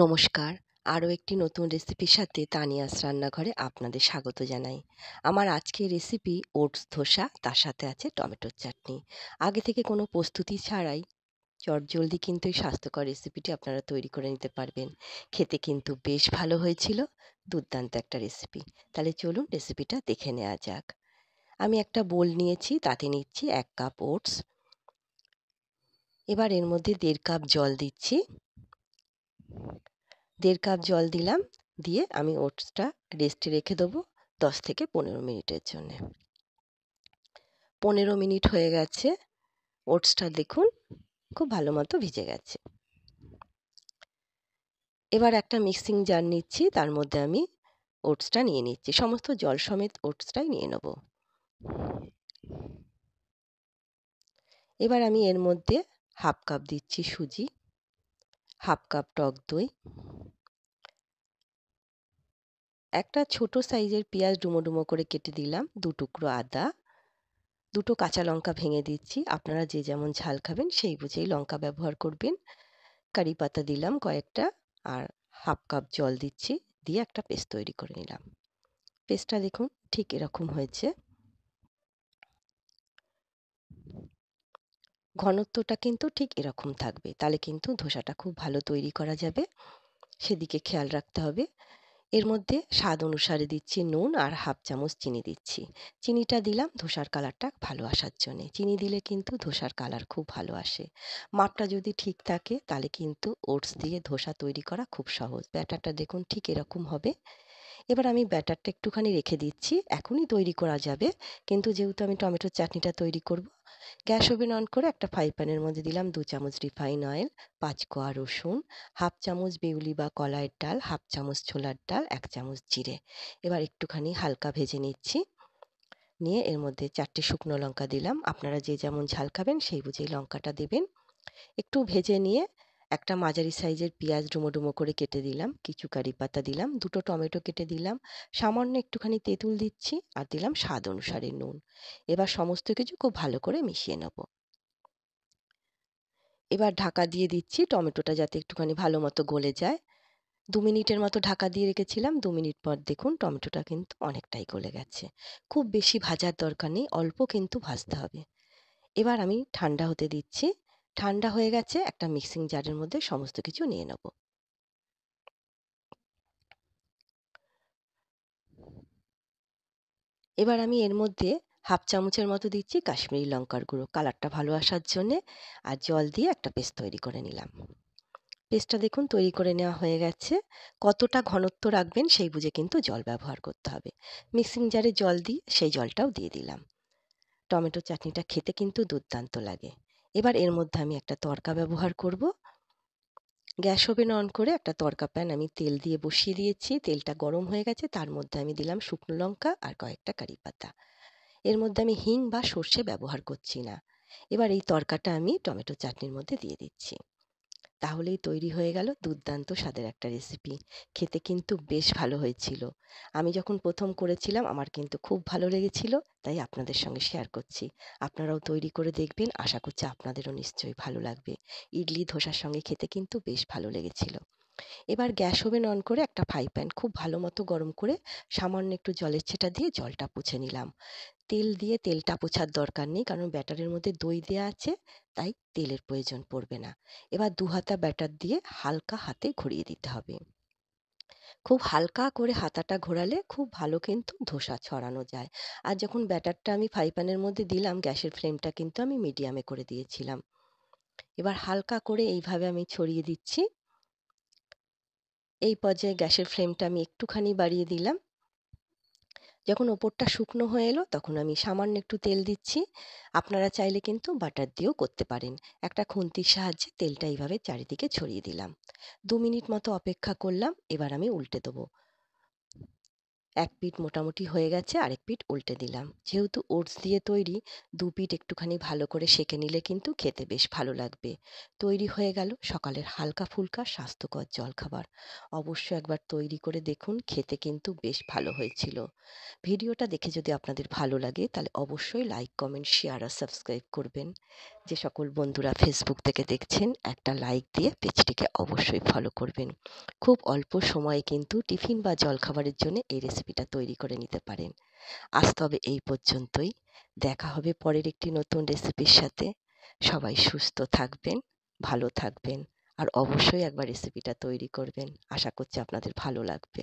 নমস্কার। আরও একটি নতুন রেসিপির সাথে তানিয়াস রান্নাঘরে আপনাদের স্বাগত জানাই। আমার আজকের রেসিপি ওটস ধোসা, তার সাথে আছে টমেটোর চাটনি। আগে থেকে কোনো প্রস্তুতি ছাড়াই চটজলদি কিন্তু এই স্বাস্থ্যকর রেসিপিটি আপনারা তৈরি করে নিতে পারবেন। খেতে কিন্তু বেশ ভালো হয়েছিল। দুর্দান্ত একটা রেসিপি। তাহলে চলুন রেসিপিটা দেখে নেওয়া যাক। আমি একটা বোল নিয়েছি, তাতে নিচ্ছি 1 কাপ ওটস। এবার এর মধ্যে 1.5 কাপ জল দিচ্ছি। 1.5 কাপ জল দিলাম, দিয়ে আমি ওটসটা রেস্টে রেখে দেবো 10 থেকে 15 মিনিটের জন্যে। 15 মিনিট হয়ে গেছে। ওটসটা দেখুন খুব ভালো মতো ভিজে গেছে। এবার একটা মিক্সিং জার নিচ্ছি, তার মধ্যে আমি ওটসটা নিয়ে নিচ্ছি। সমস্ত জল সমেত ওটসটাই নিয়ে নেব। এবার আমি এর মধ্যে 1/2 কাপ দিচ্ছি সুজি, 1/2 কাপ টক দই, একটা ছোট সাইজের পেঁয়াজ ডুমো ডুমো করে কেটে দিলাম, 2 টুকরো আদা, 2টো কাঁচা লঙ্কা ভেঙে দিচ্ছি। আপনারা যে যেমন ঝাল খাবেন সেই বুঝেই লঙ্কা ব্যবহার করবেন। কারি পাতা দিলাম কয়েকটা, আর 1/2 কাপ জল দিচ্ছি, দিয়ে একটা পেস্ট তৈরি করে নিলাম। পেস্টটা দেখুন ঠিক এরকম হয়েছে। ঘনত্বটা কিন্তু ঠিক এরকম থাকবে, তাহলে কিন্তু ধোসাটা খুব ভালো তৈরি করা যাবে। সেদিকে খেয়াল রাখতে হবে। এর মধ্যে স্বাদ অনুসারে দিচ্ছি নুন, আর 1/2 চামচ চিনি দিচ্ছি। চিনিটা দিলাম ধোসার কালারটা ভালো আসার জন্যে। চিনি দিলে কিন্তু ধোসার কালার খুব ভালো আসে। মাপটা যদি ঠিক থাকে তাহলে কিন্তু ওটস দিয়ে ধোসা তৈরি করা খুব সহজ। ব্যাটারটা দেখুন ঠিক এরকম হবে। এবার আমি ব্যাটারটা একটুখানি রেখে দিচ্ছি। এখনই তৈরি করা যাবে, কিন্তু যেহেতু আমি টমেটোর চাটনিটা তৈরি করব, গ্যাস ওভেন অন করে একটা ফ্রাই প্যানের মধ্যে দিলাম 2 চামচ রিফাইন অয়েল, 5 কোয়া রসুন, 1/2 চামচ বিউলি বা কলাইয়ের ডাল, 1/2 চামচ ছোলার ডাল, 1 চামচ জিরে। এবার একটুখানি হালকা ভেজে নিচ্ছি। নিয়ে এর মধ্যে 4টে শুকনো লঙ্কা দিলাম। আপনারা যে যেমন ঝাল খাবেন সেই বুঝেই লঙ্কাটা দেবেন। একটু ভেজে নিয়ে একটা মাঝারি সাইজের পেঁয়াজ ডুমো ডুমো করে কেটে দিলাম, কিছু কারি পাতা দিলাম, 2টো টমেটো কেটে দিলাম, সামান্য একটুখানি তেঁতুল দিচ্ছি, আর দিলাম স্বাদ অনুসারে নুন। এবার সমস্ত কিছু খুব ভালো করে মিশিয়ে নেব। এবার ঢাকা দিয়ে দিচ্ছি, টমেটোটা যাতে একটুখানি ভালো মতো গলে যায়। 2 মিনিটের মতো ঢাকা দিয়ে রেখেছিলাম। 2 মিনিট পর দেখুন টমেটোটা কিন্তু অনেকটাই গলে গেছে। খুব বেশি ভাজার দরকার নেই, অল্প কিন্তু ভাজতে হবে। এবার আমি ঠান্ডা হতে দিচ্ছি। ঠান্ডা হয়ে গেছে, একটা মিক্সিং জারের মধ্যে সমস্ত কিছু নিয়ে নেব। এবার আমি এর মধ্যে 1/2 চামচের মতো দিচ্ছি কাশ্মীরি লঙ্কার গুঁড়ো, কালারটা ভালো আসার জন্যে। আর জল দিয়ে একটা পেস্ট তৈরি করে নিলাম। পেস্টটা দেখুন তৈরি করে নেওয়া হয়ে গেছে। কতটা ঘনত্ব রাখবেন সেই বুঝে কিন্তু জল ব্যবহার করতে হবে। মিক্সিং জারে জল দিয়ে সেই জলটাও দিয়ে দিলাম। টমেটো চাটনিটা খেতে কিন্তু দুর্দান্ত লাগে। এবার এর মধ্যে আমি একটা তড়কা ব্যবহার করব। গ্যাস ওভেন অন করে একটা তড়কা প্যান আমি তেল দিয়ে বসিয়ে দিয়েছি। তেলটা গরম হয়ে গেছে, তার মধ্যে আমি দিলাম শুকনো লঙ্কা আর কয়েকটা কারি পাতা। এর মধ্যে আমি হিং বা সর্ষে ব্যবহার করছি না। এবার এই তড়কাটা আমি টমেটো চাটনির মধ্যে দিয়ে দিচ্ছি। তাহলেই তৈরি হয়ে গেল দুর্দান্ত স্বাদের একটা রেসিপি। খেতে কিন্তু বেশ ভালো হয়েছিল। আমি যখন প্রথম করেছিলাম আমার কিন্তু খুব ভালো লেগেছিল, তাই আপনাদের সঙ্গে শেয়ার করছি। আপনারাও তৈরি করে দেখবেন, আশা করছি আপনাদেরও নিশ্চয়ই ভালো লাগবে। ইডলি ধোসার সঙ্গে খেতে কিন্তু বেশ ভালো লেগেছিল। এবার গ্যাস ওভেন অন করে একটা ফ্রাই প্যান খুব ভালো মতো গরম করে সামান্য একটু জলের ছেটা দিয়ে জলটা পুছে নিলাম। তেল দিয়ে তেলটা পোছার দরকার নেই, কারণ ব্যাটারের মধ্যে দই দেওয়া আছে, তাই তেলের প্রয়োজন পড়বে না। এবার 2 হাতা ব্যাটার দিয়ে হালকা হাতে ঘুরিয়ে দিতে হবে। খুব হালকা করে হাতাটা ঘোরালে খুব ভালো কিন্তু ধোসা ছড়ানো যায়। আর যখন ব্যাটারটা আমি ফ্রাই প্যানের মধ্যে দিলাম, গ্যাসের ফ্লেমটা কিন্তু আমি মিডিয়ামে করে দিয়েছিলাম। এবার হালকা করে এইভাবে আমি ছড়িয়ে দিচ্ছি। এই পর্যায়ে গ্যাসের ফ্লেমটা আমি একটুখানি বাড়িয়ে দিলাম। যখন ওপরটা শুকনো হয়ে এলো তখন আমি সামান্য একটু তেল দিচ্ছি। আপনারা চাইলে কিন্তু বাটার দিয়েও করতে পারেন। একটা খুন্তির সাহায্যে তেলটা এইভাবে চারিদিকে ছড়িয়ে দিলাম। 2 মিনিট মতো অপেক্ষা করলাম। এবার আমি উল্টে দেবো। এক পিঠ মোটামুটি হয়ে গেছে, আরেক পিঠ উল্টে দিলাম। যেহেতু ওটস দিয়ে তৈরি, ২ পিঠ একটুখানি ভালো করে সেঁকে নিলে কিন্তু খেতে বেশ ভালো লাগবে। তৈরি হয়ে গেল সকালের হালকা-ফুলকা স্বাস্থ্যকর জলখাবার। অবশ্যই একবার তৈরি করে দেখুন, খেতে কিন্তু বেশ ভালো হয়েছিল। ভিডিওটা দেখে যদি আপনাদের ভালো লাগে তাহলে অবশ্যই লাইক, কমেন্ট, শেয়ার আর সাবস্ক্রাইব করবেন। যে সকল বন্ধুরা ফেসবুক থেকে দেখছেন একটা লাইক দিয়ে পেজটিকে অবশ্যই ফলো করবেন। খুব অল্প সময়ে কিন্তু টিফিন বা জলখাবারের জন্য এই রেসিপিটা তৈরি করে নিতে পারেন। আজ তবে এই পর্যন্তই। দেখা হবে পরের একটি নতুন রেসিপির সাথে। সবাই সুস্থ থাকবেন, ভালো থাকবেন আর অবশ্যই একবার রেসিপিটা তৈরি করবেন। আশা করছি আপনাদের ভালো লাগবে।